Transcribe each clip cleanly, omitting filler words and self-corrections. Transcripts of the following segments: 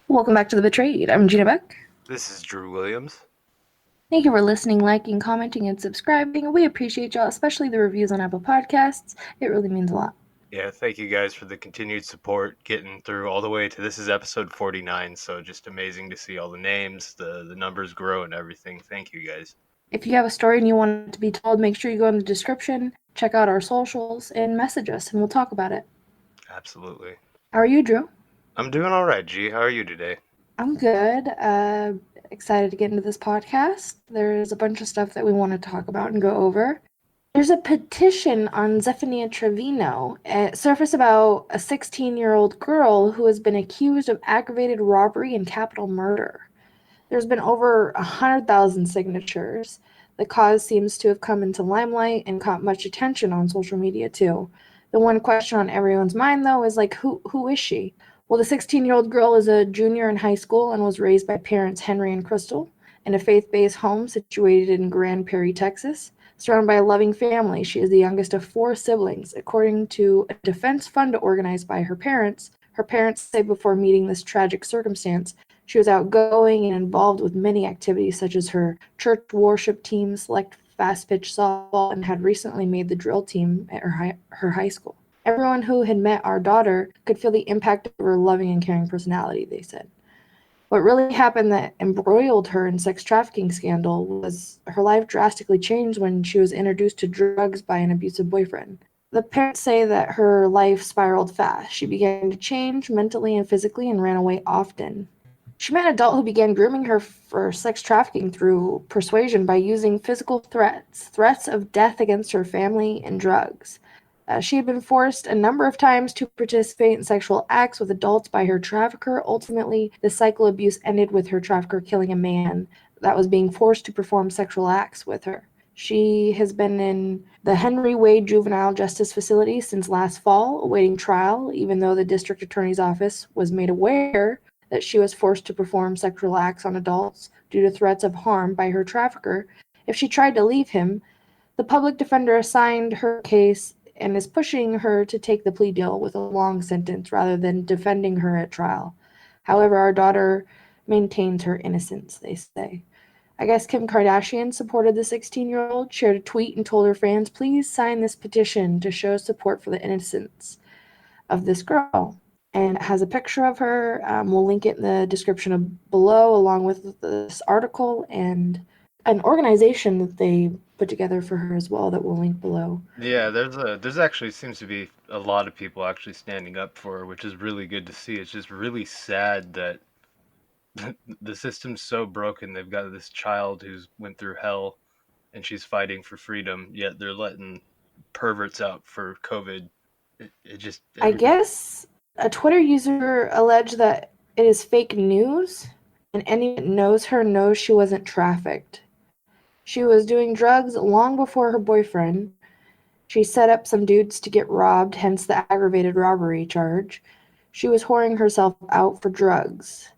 Welcome back to The Betrayed. I'm Gina Beck. This is Drew Williams. Thank you for listening, liking, commenting, and subscribing. We appreciate y'all, especially the reviews on Apple Podcasts. It really means a lot. Yeah, thank you guys for the continued support, getting through all the way to this is episode 49, so just amazing to see all the names, the numbers grow and everything. Thank you guys. If you have a story and you want it to be told, make sure you go in the description, check out our socials, and message us, and we'll talk about it. Absolutely. How are you, Drew? I'm doing all right, G. How are you today? I'm good. Excited to get into this podcast. There's a bunch of stuff that we want to talk about and go over. There's a petition on Zephaniah Trevino. It surfaced about a 16-year-old girl who has been accused of aggravated robbery and capital murder. There's been over 100,000 signatures. The cause seems to have come into limelight and caught much attention on social media too. The one question on everyone's mind, though, is like, who is she? Well, the 16-year-old girl is a junior in high school and was raised by parents Henry and Crystal in a faith-based home situated in Grand Prairie, Texas. Surrounded by a loving family, she is the youngest of 4 siblings. According to a defense fund organized by her parents say before meeting this tragic circumstance, she was outgoing and involved with many activities such as her church worship team, select fast-pitch softball, and had recently made the drill team at her high school. Everyone who had met our daughter could feel the impact of her loving and caring personality, they said. What really happened that embroiled her in sex trafficking scandal was her life drastically changed when she was introduced to drugs by an abusive boyfriend. The parents say that her life spiraled fast. She began to change mentally and physically and ran away often. She met an adult who began grooming her for sex trafficking through persuasion by using physical threats of death against her family, and drugs. She had been forced a number of times to participate in sexual acts with adults by her trafficker. Ultimately, the cycle of abuse ended with her trafficker killing a man that was being forced to perform sexual acts with her. She has been in the Henry Wade Juvenile Justice Facility since last fall, awaiting trial, even though the district attorney's office was made aware that she was forced to perform sexual acts on adults due to threats of harm by her trafficker if she tried to leave him. The public defender assigned her case and is pushing her to take the plea deal with a long sentence rather than defending her at trial. However, our daughter maintains her innocence, they say. I guess Kim Kardashian supported the 16-year-old, shared a tweet and told her fans, please sign this petition to show support for the innocence of this girl. And it has a picture of her. We'll link it in the description below, along with this article and an organization that they put together for her as well that we'll link below. Yeah, there's actually seems to be a lot of people actually standing up for her, which is really good to see. It's just really sad that the system's so broken. They've got this child who's went through hell and she's fighting for freedom, yet they're letting perverts out for COVID. I guess a Twitter user alleged that it is fake news, and anyone that knows her knows she wasn't trafficked. She was doing drugs long before her boyfriend. She set up some dudes to get robbed, hence the aggravated robbery charge. She was whoring herself out for drugs.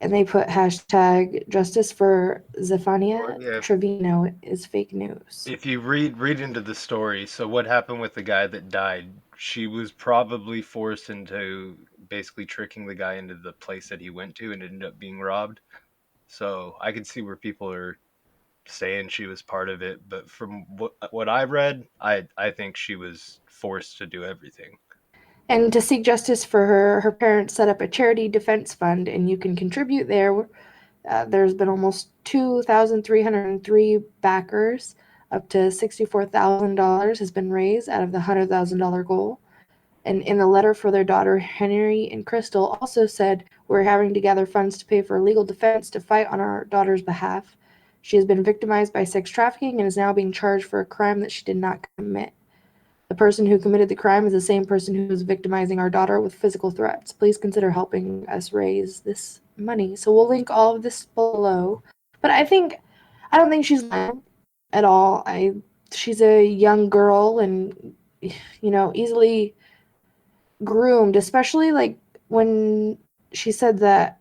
And they put hashtag justice for Zephaniah Trevino is fake news. If you read into the story, so what happened with the guy that died, she was probably forced into basically tricking the guy into the place that he went to and ended up being robbed. So I could see where people are saying she was part of it, but from what I read, I think she was forced to do everything. And to seek justice for her parents set up a charity defense fund, and you can contribute there. There's been almost 2,303 backers. Up to $64,000 has been raised out of the $100,000 goal. And in the letter for their daughter, Henry and Crystal also said, we're having to gather funds to pay for legal defense to fight on our daughter's behalf. She has been victimized by sex trafficking and is now being charged for a crime that she did not commit. The person who committed the crime is the same person who is victimizing our daughter with physical threats. Please consider helping us raise this money. So we'll link all of this below. But I don't think she's lying at all. She's a young girl, and easily groomed, especially like when she said that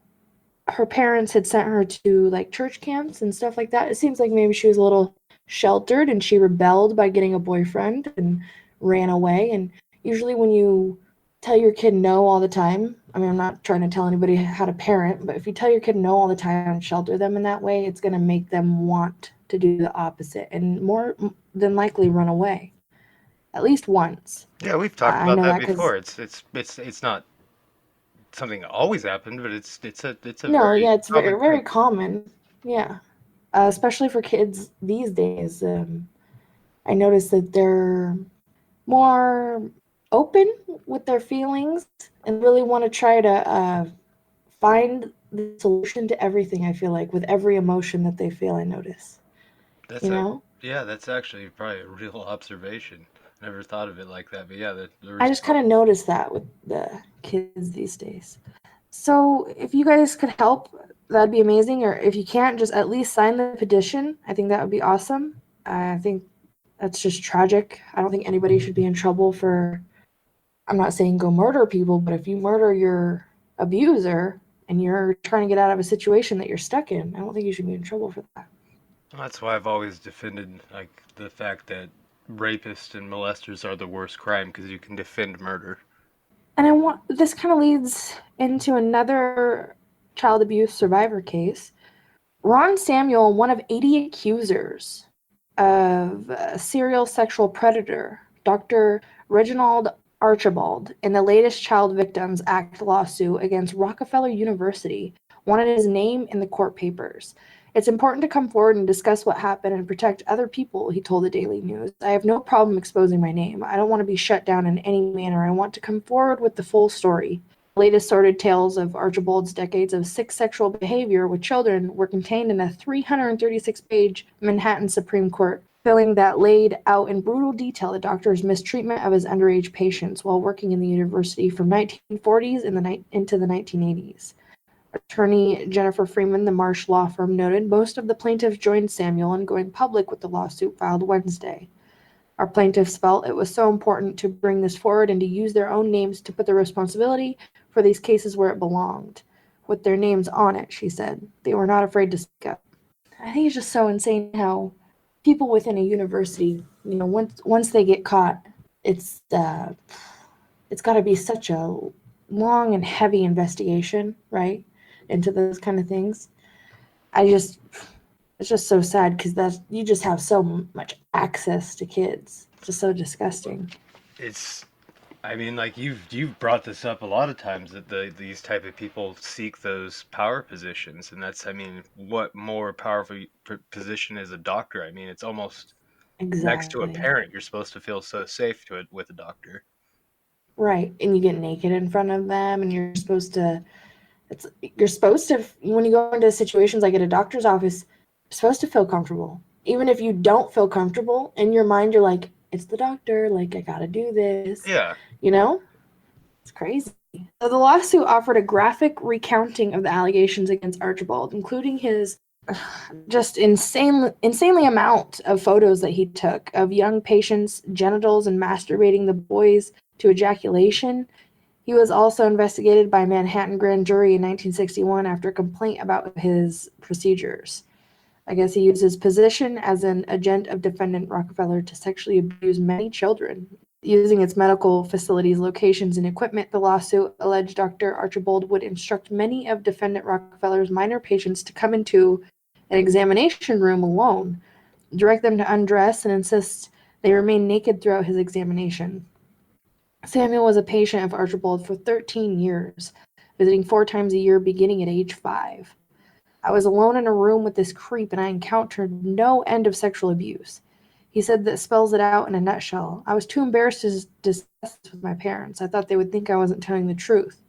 her parents had sent her to like church camps and stuff like that. It seems like maybe she was a little sheltered and she rebelled by getting a boyfriend and ran away. And usually when you tell your kid no all the time, I mean, I'm not trying to tell anybody how to parent, but if you tell your kid no all the time and shelter them in that way, it's going to make them want to do the opposite and more than likely run away at least once. Yeah, we've talked I about know that that because before. It's not something that always happened, but it's a no, very yeah, it's common very thing. very common. Yeah, especially for kids these days. I notice that they're more open with their feelings and really want to try to find the solution to everything. I feel like with every emotion that they feel, I notice. That's You a know, Yeah, that's actually probably a real observation. Never thought of it like that, but yeah, the I just kind response. of notice that with the kids these days. So if you guys could help, that'd be amazing. Or if you can't, just at least sign the petition. I think that would be awesome. I think that's just tragic. I don't think anybody should be in trouble for. I'm not saying go murder people, but if you murder your abuser and you're trying to get out of a situation that you're stuck in, I don't think you should be in trouble for that. That's why I've always defended like the fact that rapists and molesters are the worst crime because you can defend murder. And I want this kind of leads into another child abuse survivor case. Ron Samuel, one of 80 accusers of a serial sexual predator, Dr. Reginald Archibald, in the latest Child Victims Act lawsuit against Rockefeller University, wanted his name in the court papers. It's important to come forward and discuss what happened and protect other people, he told the Daily News. I have no problem exposing my name. I don't want to be shut down in any manner. I want to come forward with the full story. The latest sordid tales of Archibald's decades of sick sexual behavior with children were contained in a 336-page Manhattan Supreme Court filing that laid out in brutal detail the doctor's mistreatment of his underage patients while working in the university from 1940s into the 1980s. Attorney Jennifer Freeman, the Marsh law firm, noted most of the plaintiffs joined Samuel in going public with the lawsuit filed Wednesday. Our plaintiffs felt it was so important to bring this forward and to use their own names to put the responsibility for these cases where it belonged, with their names on it, she said. They were not afraid to speak up. I think it's just so insane how people within a university, once they get caught, it's it's got to be such a long and heavy investigation, right, into those kind of things. I just It's just so sad because that you just have so much access to kids. It's just so disgusting. It's I mean, like you've brought this up a lot of times that these type of people seek those power positions, and that's I mean, what more powerful position is a doctor? I mean, it's almost next to a Exactly. parent. You're supposed to feel so safe to it with a doctor. Right. And you get naked in front of them and it's you're supposed to when you go into situations like at a doctor's office, you're supposed to feel comfortable. Even if you don't feel comfortable, in your mind you're like, it's the doctor, like I gotta do this. Yeah, You know? It's crazy. So the lawsuit offered a graphic recounting of the allegations against Archibald, including his just insanely amount of photos that he took of young patients' genitals and masturbating the boys to ejaculation. He was also investigated by a Manhattan grand jury in 1961 after a complaint about his procedures. I guess he used his position as an agent of defendant Rockefeller to sexually abuse many children. Using its medical facilities, locations, and equipment, the lawsuit alleged Dr. Archibald would instruct many of defendant Rockefeller's minor patients to come into an examination room alone, direct them to undress, and insist they remain naked throughout his examination. Samuel was a patient of Archibald for 13 years, visiting 4 times a year beginning at age 5. I was alone in a room with this creep and I encountered no end of sexual abuse. He said that spells it out in a nutshell. I was too embarrassed to discuss this with my parents. I thought they would think I wasn't telling the truth,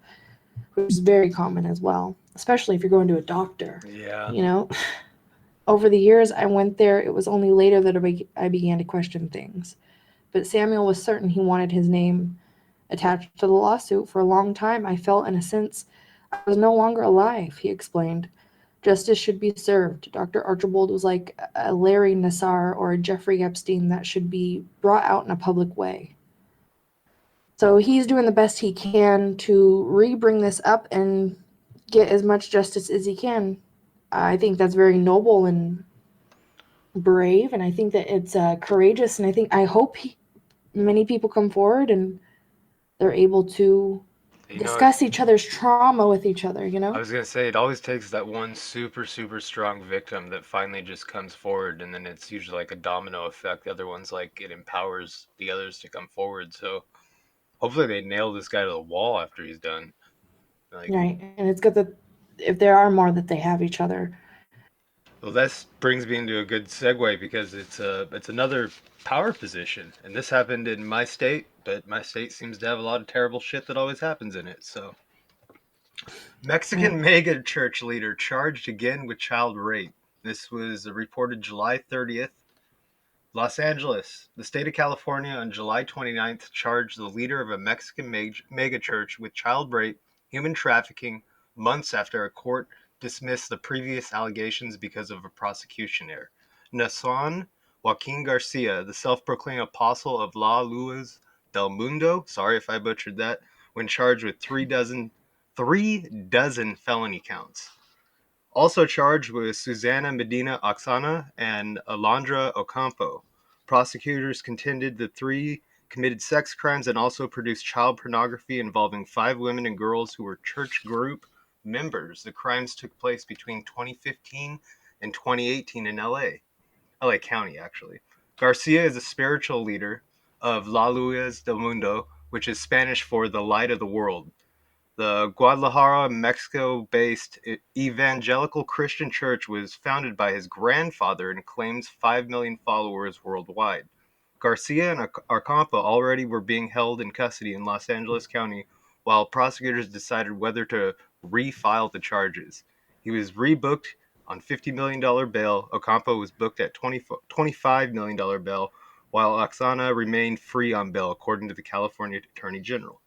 which is very common as well, especially if you're going to a doctor. yeah. You know, over the years I went there, it was only later that I began to question things. But Samuel was certain he wanted his name attached to the lawsuit. For a long time, I felt, in a sense, I was no longer alive, he explained. Justice should be served. Dr. Archibald was like a Larry Nassar or a Jeffrey Epstein that should be brought out in a public way. So he's doing the best he can to re-bring this up and get as much justice as he can. I think that's very noble and brave, and I think that it's courageous, and I hope many people come forward and they're able to You know, discuss each other's trauma with each other, you I know? was gonna say it always takes that one super, super strong victim that finally just comes forward, and then it's usually like a domino effect. The other ones, like, it empowers the others to come forward. So hopefully they nail this guy to the wall after he's done. Like, Right. And it's good that if there are more, that they have each other. well, that brings me into a good segue because it's another power position, and this happened in my state, but my state seems to have a lot of terrible shit that always happens in it. So, Yeah. Mexican megachurch leader charged again with child rape. This was reported July 30th. Los Angeles. The state of California on July 29th charged the leader of a Mexican megachurch with child rape, human trafficking, months after a court dismissed the previous allegations because of a prosecution error. Nason Joaquin Garcia, the self-proclaimed apostle of La Luz del Mundo, sorry if I butchered that, when charged with three dozen felony counts. Also charged with Susana Medina Oxana and Alondra Ocampo. Prosecutors contended the three committed sex crimes and also produced child pornography involving 5 women and girls who were church group members. The crimes took place between 2015 and 2018 in LA County, actually. Garcia is a spiritual leader of La Luz del Mundo, which is Spanish for the light of the world. The Guadalajara, Mexico-based evangelical Christian church was founded by his grandfather and claims 5 million followers worldwide. Garcia and Arcampa already were being held in custody in Los Angeles County while prosecutors decided whether to refile the charges. He was rebooked on $50 million bail. Ocampo was booked at $25 million bail, while Oxana remained free on bail, according to the California Attorney General.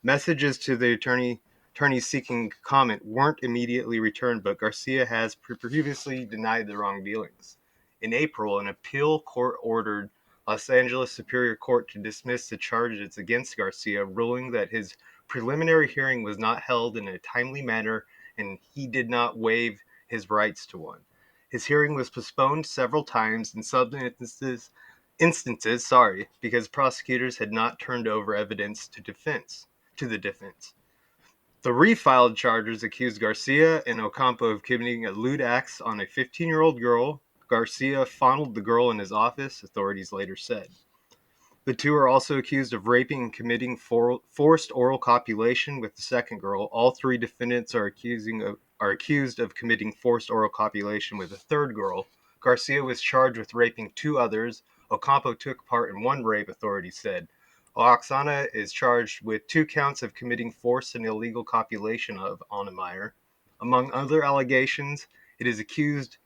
Messages to the attorneys seeking comment weren't immediately returned, but Garcia has previously denied the wrongdoings. In April, an appeal court ordered Los Angeles Superior Court to dismiss the charges against Garcia, ruling that his preliminary hearing was not held in a timely manner and he did not waive his rights to one. His hearing was postponed several times in some instances, because prosecutors had not turned over evidence to the defense. The refiled charges accused Garcia and Ocampo of committing a lewd acts on a 15-year-old girl. Garcia fondled the girl in his office, authorities later said. The two are also accused of raping and committing forced oral copulation with the second girl. All three defendants are accused of committing forced oral copulation with a third girl. Garcia was charged with raping 2 others. Ocampo took part in one rape, authorities said. Oaxana is charged with 2 counts of committing forced and illegal copulation on a minor. Among other allegations, it is accused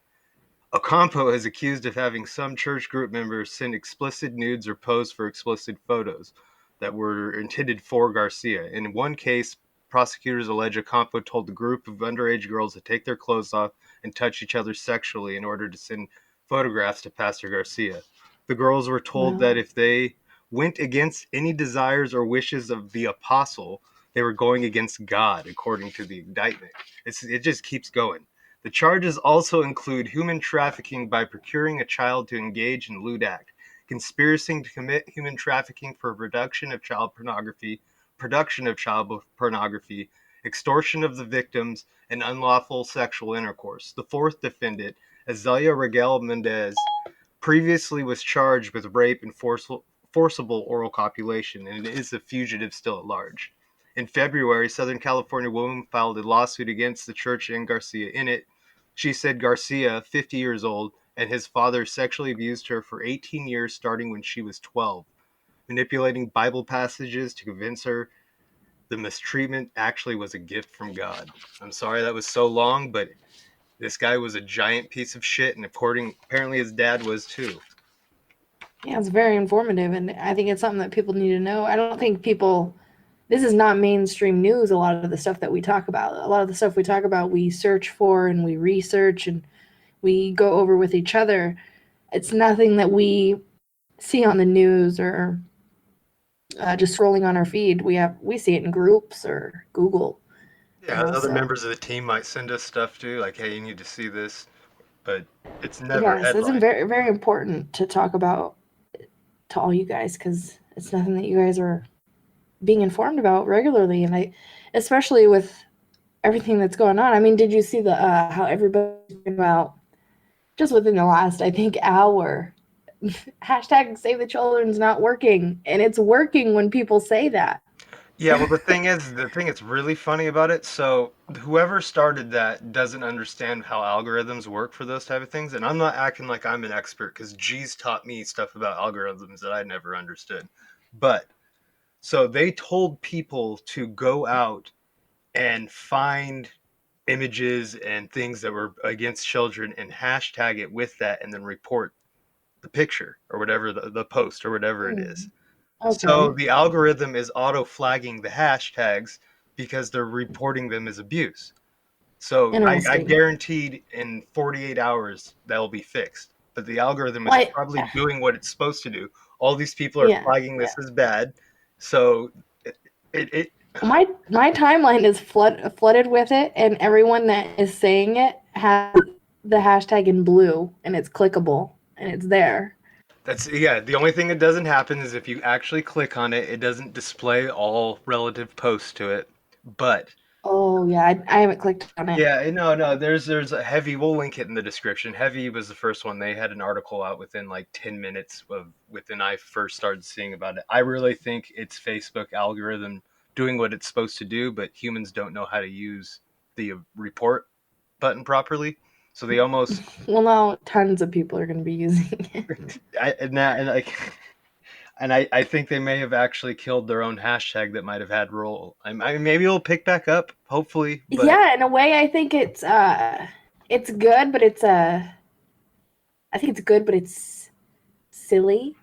Ocampo is accused of having some church group members send explicit nudes or pose for explicit photos that were intended for Garcia. In one case, prosecutors allege Ocampo told the group of underage girls to take their clothes off and touch each other sexually in order to send photographs to Pastor Garcia. The girls were told Wow. that if they went against any desires or wishes of the apostle, they were going against God, according to the indictment. It just keeps going. The charges also include human trafficking by procuring a child to engage in lewd act, conspiracy to commit human trafficking for production of child pornography, extortion of the victims, and unlawful sexual intercourse. The fourth defendant, Azelia Regel Mendez, previously was charged with rape and forcible oral copulation and is a fugitive still at large. In February, Southern California woman filed a lawsuit against the church and Garcia. In it, she said Garcia, 50 years old, and his father sexually abused her for 18 years starting when she was 12, manipulating Bible passages to convince her the mistreatment actually was a gift from God. I'm sorry that was so long, but this guy was a giant piece of shit, and apparently his dad was too. Yeah, it's very informative, and I think it's something that people need to know. I don't think people, this is not mainstream news, a lot of the stuff that we talk about. A lot of the stuff we talk about, we search for and we research and we go over with each other. It's nothing that we see on the news or just scrolling on our feed, we see it in groups or Google. Yeah, other So members of the team might send us stuff too, like, "Hey, you need to see this," but it's never yes, it's headline. very very important to talk about to all you guys because it's nothing that you guys are being informed about regularly, and especially with everything that's going on. I mean, did you see the how everybody's talking about just within the last I think hour? Hashtag Save the Children's not working, and it's working when people say that. Yeah, well, the thing that's really funny about it, so whoever started that doesn't understand how algorithms work for those type of things, and I'm not acting like I'm an expert because G's taught me stuff about algorithms that I never understood. But so they told people to go out and find images and things that were against children and hashtag it with that and then report the picture or whatever the post or whatever it is. So Okay, the algorithm is auto flagging the hashtags because they're reporting them as abuse. So I interesting. guaranteed in 48 hours that'll be fixed. But the algorithm is Why? probably doing what it's supposed to do. All these people are Yeah, flagging yeah. this as bad. So it My timeline is flooded with it, and everyone that is saying it has the hashtag in blue, and it's clickable, and it's there. that's yeah, the only thing that doesn't happen is if you actually click on it, it doesn't display all relative posts to it. But Oh yeah, I haven't clicked on it. yeah, no. There's a Heavy. We'll link it in the description. Heavy was the first one. They had an article out within like 10 minutes of within I first started seeing about it. I really think it's Facebook algorithm doing what it's supposed to do, but humans don't know how to use the report button properly. So they almost Well, now tons of people are going to be using it. and like and I think they may have actually killed their own hashtag that might have had role. I mean, maybe it'll pick back up, hopefully, but Yeah, in a way, I think it's good, but I think it's good, but it's silly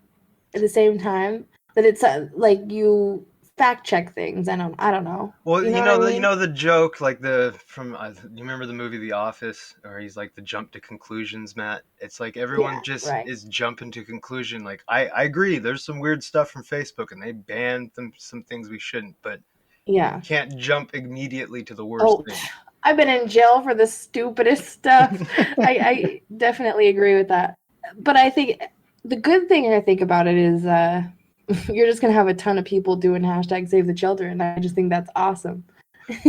at the same time. That it's like you fact check things. I don't know. well, You know what I you mean? know the joke, like the from you remember the movie The Office, or he's like the jump to conclusions, Matt. It's like everyone Yeah, just right. is jumping to conclusion. Like I agree, there's some weird stuff from Facebook, and they banned some things we shouldn't, but you Yeah. can't jump immediately to the worst Oh, thing. I've been in jail for the stupidest stuff. I definitely agree with that. But I think the good thing I think about it is you're just gonna have a ton of people doing hashtag Save the Children. I just think that's awesome.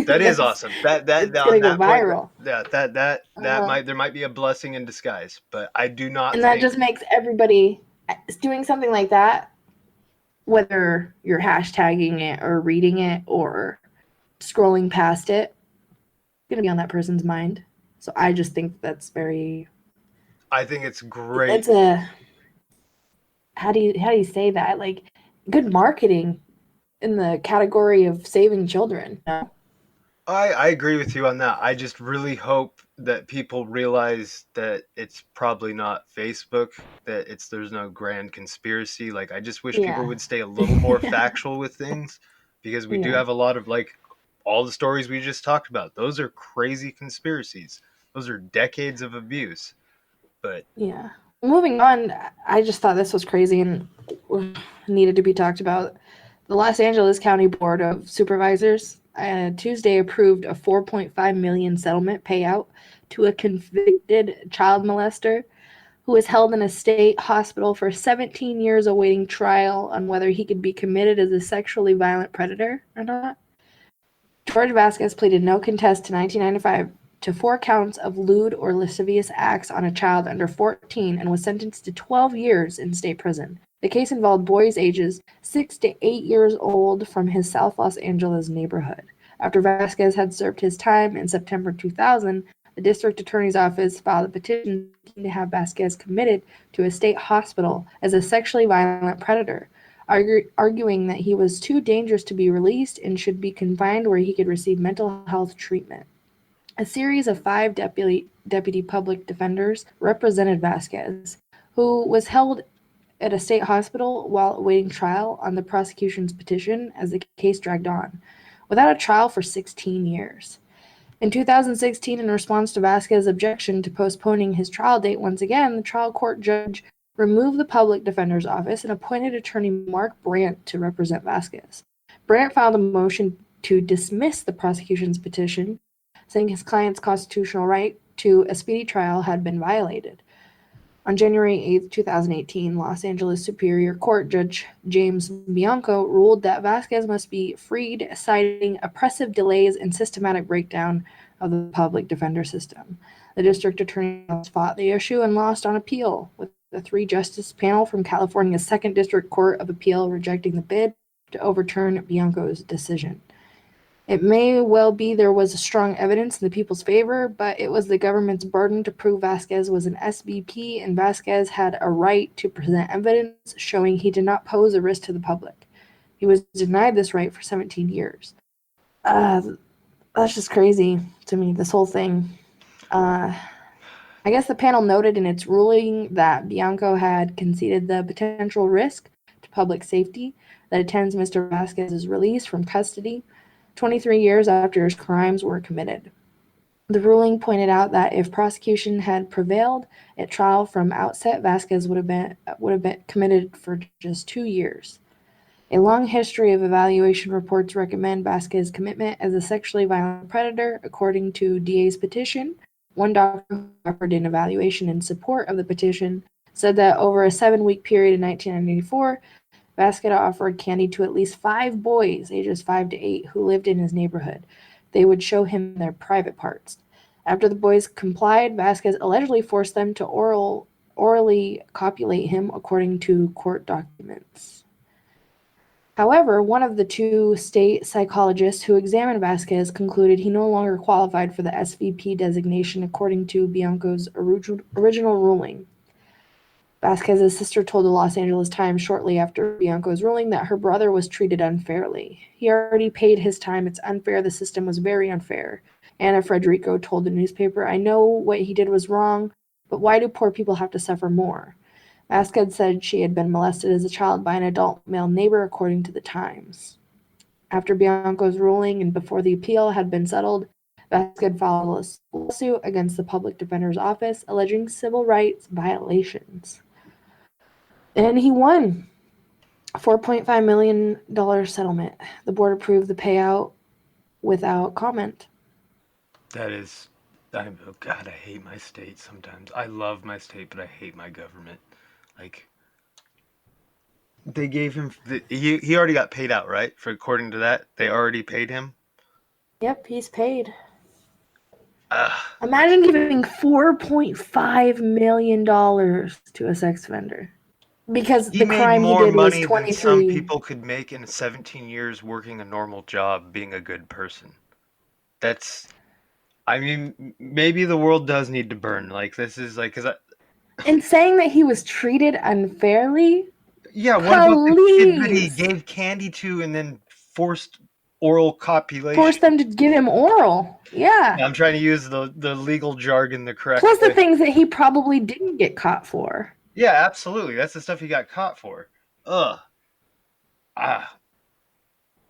That is That's awesome. That it's on gonna go that point, viral. that Uh, might there might be a blessing in disguise, but I do not and that think just makes everybody doing something like that, whether you're hashtagging it or reading it or scrolling past it, gonna be on that person's mind. So I just think that's very I think it's great. it's a how do you say that? Like good marketing in the category of saving children. You know? I agree with you on that. I just really hope that people realize that it's probably not Facebook, that it's there's no grand conspiracy. Like I just wish people Yeah. would stay a little more factual with things because we do Yeah. have a lot of like all the stories we just talked about. Those are crazy conspiracies. Those are decades of abuse. But Yeah. Moving on, I just thought this was crazy and needed to be talked about. The Los Angeles County Board of Supervisors Tuesday approved a 4.5 million settlement payout to a convicted child molester who was held in a state hospital for 17 years awaiting trial on whether he could be committed as a sexually violent predator or not. George Vasquez pleaded no contest to 1995 to 4 counts of lewd or lascivious acts on a child under 14 and was sentenced to 12 years in state prison. The case involved boys ages 6 to 8 years old from his South Los Angeles neighborhood. After Vasquez had served his time in September 2000, the district attorney's office filed a petition to have Vasquez committed to a state hospital as a sexually violent predator, arguing that he was too dangerous to be released and should be confined where he could receive mental health treatment. A series of 5 deputy public defenders represented Vasquez, who was held at a state hospital while awaiting trial on the prosecution's petition as the case dragged on, without a trial for 16 years. In 2016, in response to Vasquez's objection to postponing his trial date once again, the trial court judge removed the public defender's office, and appointed attorney Mark Brandt to represent Vasquez. Brandt filed a motion to dismiss the prosecution's petition, saying his client's constitutional right to a speedy trial had been violated. On January 8, 2018, Los Angeles Superior Court Judge James Bianco ruled that Vasquez must be freed, citing oppressive delays and systematic breakdown of the public defender system. The district attorney fought the issue and lost on appeal, with the three-justice panel from California's Second District Court of Appeal rejecting the bid to overturn Bianco's decision. It may well be there was strong evidence in the people's favor, but it was the government's burden to prove Vasquez was an SVP, and Vasquez had a right to present evidence showing he did not pose a risk to the public. He was denied this right for 17 years. That's just crazy to me, this whole thing. I guess the panel noted in its ruling that Bianco had conceded the potential risk to public safety that attends Mr. Vasquez's release from custody 23 years after his crimes were committed. The ruling pointed out that if prosecution had prevailed at trial from outset, Vasquez would have been committed for just 2 years. A long history of evaluation reports recommend Vasquez's commitment as a sexually violent predator, according to DA's petition. One doctor who offered an evaluation in support of the petition said that over a 7-week period in 1994, Vasquez offered candy to at least 5 boys, ages 5 to 8, who lived in his neighborhood. They would show him their private parts. After the boys complied, Vasquez allegedly forced them to orally copulate him, according to court documents. However, one of the 2 state psychologists who examined Vasquez concluded he no longer qualified for the SVP designation, according to Bianco's original ruling. Vasquez's sister told the Los Angeles Times shortly after Bianco's ruling that her brother was treated unfairly. He already paid his time. It's unfair. The system was very unfair. Anna Frederico told the newspaper, "I know what he did was wrong, but why do poor people have to suffer more?" Vasquez said she had been molested as a child by an adult male neighbor, according to the Times. After Bianco's ruling and before the appeal had been settled, Vasquez filed a lawsuit against the public defender's office, alleging civil rights violations. And he won a $4.5 million settlement. The board approved the payout without comment. Oh God, I hate my state sometimes. I love my state, but I hate my government. Like, they gave him, he already got paid out, right? According to that, they already paid him? Yep, he's paid. Imagine giving $4.5 million to a sex offender. Because the crime he did was 23. He made more money than some people could make in 17 years working a normal job, being a good person. Maybe the world does need to burn. Like, this is like, and saying that he was treated unfairly? Yeah, what about the kid that he gave candy to and then forced oral copulation? Forced them to give him oral. Yeah. I'm trying to use the legal jargon the correct Plus way. the things that he probably didn't get caught for. Yeah, absolutely. That's the stuff he got caught for. Ugh.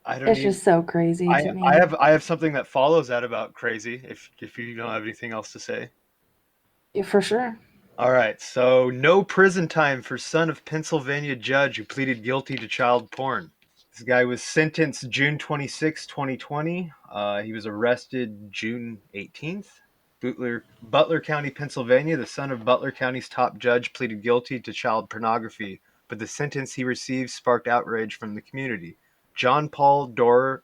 It's just so crazy to me. I have something that follows that about crazy, if you don't have anything else to say. Yeah, for sure. All right, so no prison time for son of Pennsylvania judge who pleaded guilty to child porn. This guy was sentenced June 26, 2020. He was arrested June 18th. Butler County, Pennsylvania, the son of Butler County's top judge pleaded guilty to child pornography, but the sentence he received sparked outrage from the community. John Paul Doerr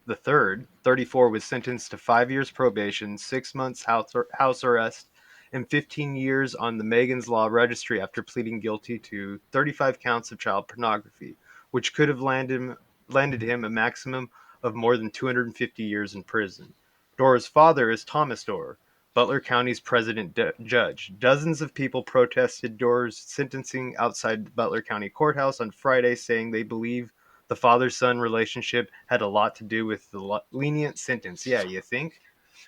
III, 34, was sentenced to 5 years probation, 6 months house arrest, and 15 years on the Megan's Law Registry after pleading guilty to 35 counts of child pornography, which could have landed him a maximum of more than 250 years in prison. Doerr's father is Thomas Doerr, Butler County's president judge. Dozens of people protested Doerr's sentencing outside the Butler County Courthouse on Friday, saying they believe the father-son relationship had a lot to do with the lenient sentence. Yeah, you think?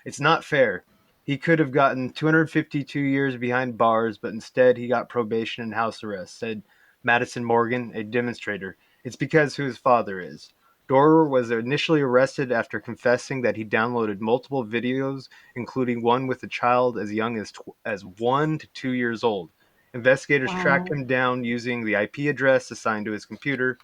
It's not fair. He could have gotten 252 years behind bars, but instead he got probation and house arrest, said Madison Morgan, a demonstrator. It's because who his father is. Doerr was initially arrested after confessing that he downloaded multiple videos, including one with a child as young as 1 to 2 years old. Investigators tracked Wow. him down using the IP address assigned to his computer.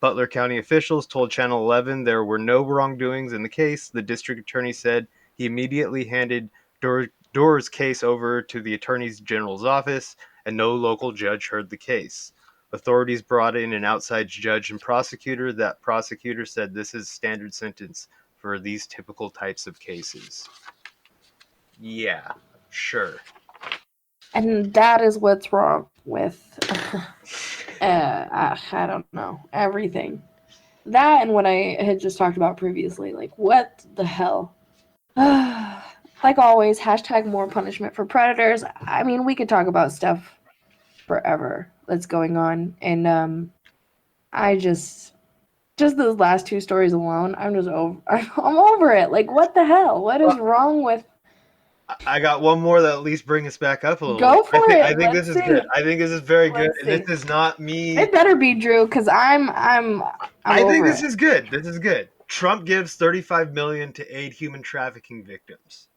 Butler County officials told Channel 11 there were no wrongdoings in the case. The district attorney said he immediately handed Doerr's case over to the attorney general's office, and no local judge heard the case. Authorities brought in an outside judge and prosecutor. That prosecutor said this is standard sentence for these typical types of cases. Yeah, sure. And that is what's wrong with, I don't know, everything. That and what I had just talked about previously. Like, what the hell? Like always, hashtag more punishment for predators. I mean, we could talk about stuff forever that's going on. And I just those last two stories alone, I'm just over. I'm over it. Like, what the hell? What is wrong with? I got one more that at least bring us back up a little bit. Go for I it. think this Let's is see. good. I think this is very good, Let's and this see. is not me. It better be Drew, because I'm I think over this it. is good. This is good. Trump gives $35 million to aid human trafficking victims.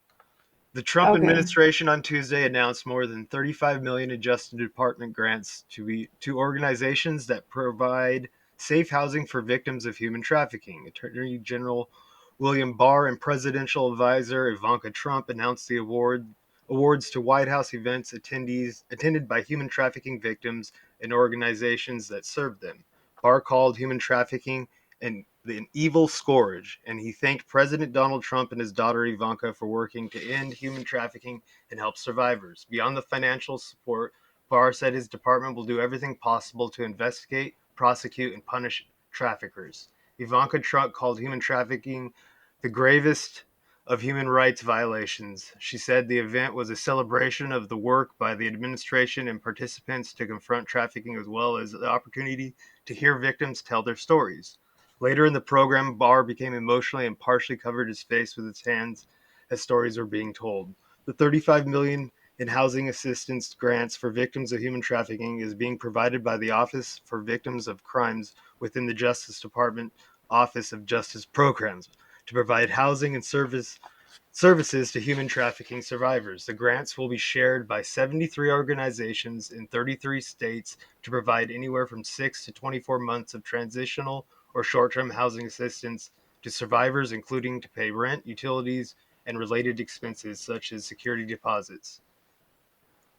The Trump Okay. administration on Tuesday announced more than $35 million in Justice Department grants to organizations that provide safe housing for victims of human trafficking. Attorney General William Barr and Presidential Advisor Ivanka Trump announced the awards to White House events attended by human trafficking victims and organizations that serve them. Barr called human trafficking an evil scourge, and he thanked President Donald Trump and his daughter Ivanka for working to end human trafficking and help survivors. Beyond the financial support, Barr said his department will do everything possible to investigate, prosecute, and punish traffickers. Ivanka Trump called human trafficking the gravest of human rights violations. She said the event was a celebration of the work by the administration and participants to confront trafficking, as well as the opportunity to hear victims tell their stories. Later in the program, Barr became emotionally and partially covered his face with his hands as stories were being told. The $35 million in housing assistance grants for victims of human trafficking is being provided by the Office for Victims of Crimes within the Justice Department Office of Justice Programs to provide housing and services to human trafficking survivors. The grants will be shared by 73 organizations in 33 states to provide anywhere from 6 to 24 months of transitional or short-term housing assistance to survivors, including to pay rent, utilities, and related expenses such as security deposits.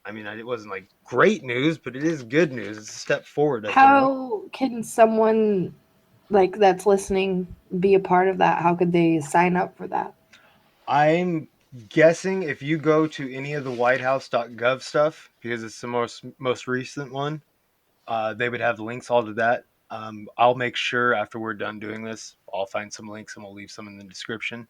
I mean, it wasn't like great news, but it is good news. It's a step forward, I think. How can someone like that's listening be a part of that? How could they sign up for that? I'm guessing if you go to any of the whitehouse.gov stuff, because it's the most recent one, they would have links all to that. I'll make sure after we're done doing this, I'll find some links and we'll leave some in the description.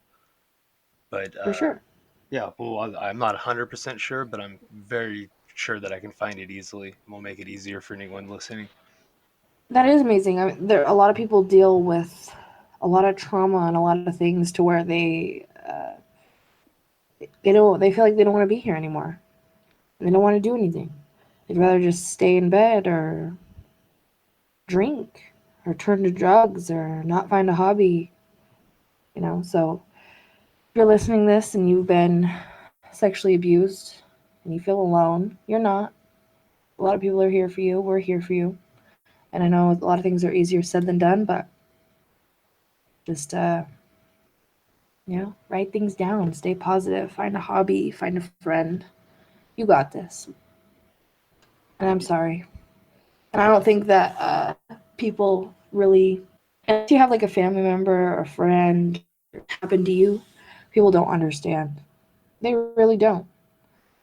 But For sure. yeah, well, I'm not 100% sure, but I'm very sure that I can find it easily. And we'll make it easier for anyone listening. That is amazing. I mean, there a lot of people deal with a lot of trauma and a lot of things to where they feel like they don't want to be here anymore. They don't want to do anything. They'd rather just stay in bed or drink or turn to drugs or not find a hobby. So if you're listening to this and you've been sexually abused and you feel alone, you're not. A lot of people are here for you. We're here for you. And I know a lot of things are easier said than done, but just write things down, stay positive, find a hobby, find a friend. You got this. And I'm sorry. And I don't think that people really, unless you have like a family member or a friend happen to you, people don't understand. They really don't.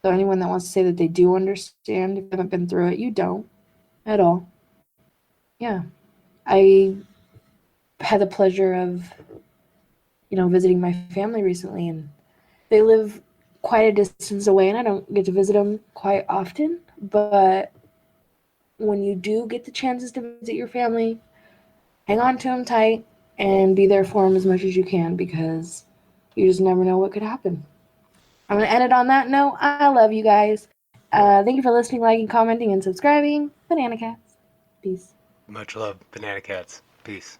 So anyone that wants to say that they do understand, if you haven't been through it, you don't at all. Yeah. I had the pleasure of, visiting my family recently, and they live quite a distance away, and I don't get to visit them quite often. But when you do get the chances to visit your family, hang on to them tight and be there for them as much as you can, because you just never know what could happen. I'm going to end it on that note. I love you guys. Thank you for listening, liking, commenting, and subscribing. Banana Cats. Peace. Much love, Banana Cats. Peace.